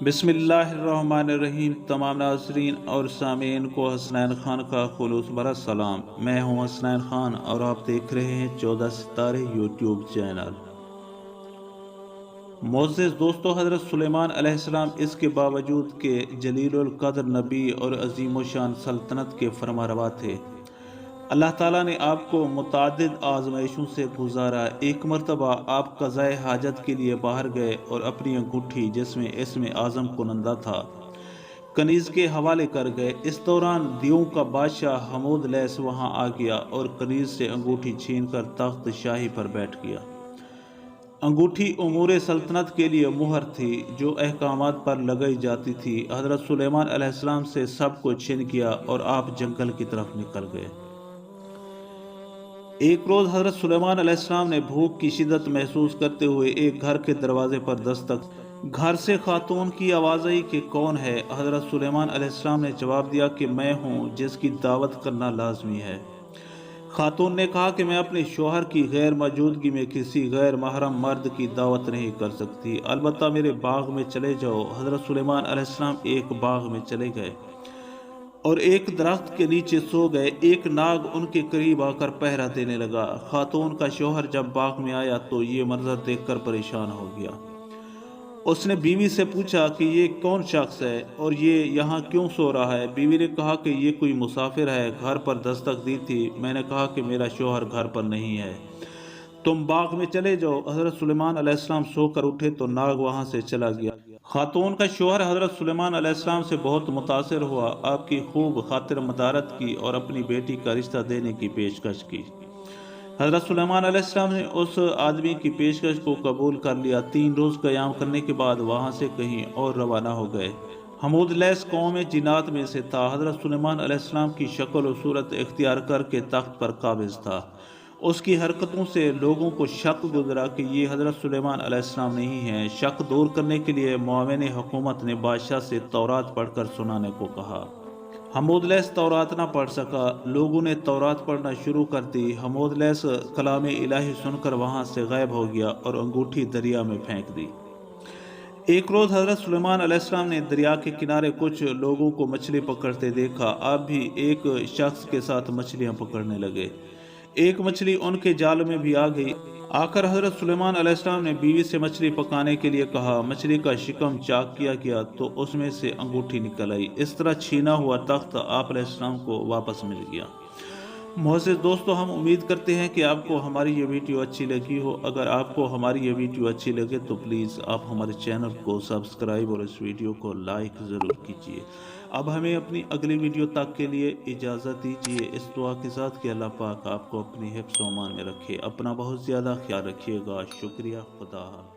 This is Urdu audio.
بسم اللہ الرحمن الرحیم۔ تمام ناظرین اور سامعین کو حسنین خان کا خلوص بھرا سلام۔ میں ہوں حسنین خان اور آپ دیکھ رہے ہیں 14 ستارے یوٹیوب چینل۔ معزز دوستو، حضرت سلیمان علیہ السلام اس کے باوجود کہ جلیل القدر نبی اور عظیم الشان سلطنت کے فرمانروا تھے، اللہ تعالیٰ نے آپ کو متعدد آزمائشوں سے گزارا۔ ایک مرتبہ آپ قضائے حاجت کے لیے باہر گئے اور اپنی انگوٹھی جس میں اسم اعظم کنندہ تھا کنیز کے حوالے کر گئے۔ اس دوران دیوں کا بادشاہ حمود لیث وہاں آ گیا اور کنیز سے انگوٹھی چھین کر تخت شاہی پر بیٹھ گیا۔ انگوٹھی امور سلطنت کے لیے مہر تھی جو احکامات پر لگائی جاتی تھی۔ حضرت سلیمان علیہ السلام سے سب کو چھن گیا اور آپ جنگل کی طرف نکل گئے۔ ایک روز حضرت سلیمان علیہ السلام نے بھوک کی شدت محسوس کرتے ہوئے ایک گھر کے دروازے پر دستک۔ گھر سے خاتون کی آواز آئی کہ کون ہے؟ حضرت سلیمان علیہ السلام نے جواب دیا کہ میں ہوں جس کی دعوت کرنا لازمی ہے۔ خاتون نے کہا کہ میں اپنے شوہر کی غیر موجودگی میں کسی غیر محرم مرد کی دعوت نہیں کر سکتی، البتہ میرے باغ میں چلے جاؤ۔ حضرت سلیمان علیہ السلام ایک باغ میں چلے گئے اور ایک درخت کے نیچے سو گئے۔ ایک ناگ ان کے قریب آ کر پہرا دینے لگا۔ خاتون کا شوہر جب باغ میں آیا تو یہ منظر دیکھ کر پریشان ہو گیا۔ اس نے بیوی سے پوچھا کہ یہ کون شخص ہے اور یہ یہاں کیوں سو رہا ہے؟ بیوی نے کہا کہ یہ کوئی مسافر ہے، گھر پر دستک دی تھی، میں نے کہا کہ میرا شوہر گھر پر نہیں ہے، تم باغ میں چلے جاؤ۔ حضرت سلیمان علیہ السلام سو کر اٹھے تو ناگ وہاں سے چلا گیا۔ خاتون کا شوہر حضرت سلیمان علیہ السلام سے بہت متاثر ہوا، آپ کی خوب خاطر مدارت کی اور اپنی بیٹی کا رشتہ دینے کی پیشکش کی۔ حضرت سلیمان علیہ السلام نے اس آدمی کی پیشکش کو قبول کر لیا۔ 3 روز قیام کرنے کے بعد وہاں سے کہیں اور روانہ ہو گئے۔ حمود لیث قوم جنات میں سے تھا۔ حضرت سلیمان علیہ السلام کی شکل و صورت اختیار کر کے تخت پر قابض تھا۔ اس کی حرکتوں سے لوگوں کو شک گزرا کہ یہ حضرت سلیمان علیہ السلام نہیں ہیں۔ شک دور کرنے کے لیے معاون حکومت نے بادشاہ سے تورات پڑھ کر سنانے کو کہا۔ حمود لیث تورات نہ پڑھ سکا۔ لوگوں نے تورات پڑھنا شروع کر دی۔ حمود لیث کلام الہی سن کر وہاں سے غائب ہو گیا اور انگوٹھی دریا میں پھینک دی۔ ایک روز حضرت سلیمان علیہ السلام نے دریا کے کنارے کچھ لوگوں کو مچھلی پکڑتے دیکھا۔ آپ بھی ایک شخص کے ساتھ مچھلیاں پکڑنے لگے۔ ایک مچھلی ان کے جال میں بھی آ گئی۔ آ کر حضرت سلیمان علیہ السلام نے بیوی سے مچھلی پکانے کے لیے کہا۔ مچھلی کا شکم چاک کیا گیا تو اس میں سے انگوٹھی نکل آئی۔ اس طرح چھینا ہوا تخت آپ علیہ السلام کو واپس مل گیا۔ معزز دوستو، ہم امید کرتے ہیں کہ آپ کو ہماری یہ ویڈیو اچھی لگی ہو۔ اگر آپ کو ہماری یہ ویڈیو اچھی لگے تو پلیز آپ ہمارے چینل کو سبسکرائب اور اس ویڈیو کو لائک ضرور کیجیے۔ اب ہمیں اپنی اگلی ویڈیو تک کے لیے اجازت دیجیے، اس دعا کے ساتھ کہ اللہ پاک آپ کو اپنی حفظ و امان میں رکھے۔ اپنا بہت زیادہ خیال رکھیے گا۔ شکریہ۔ خدا حافظ۔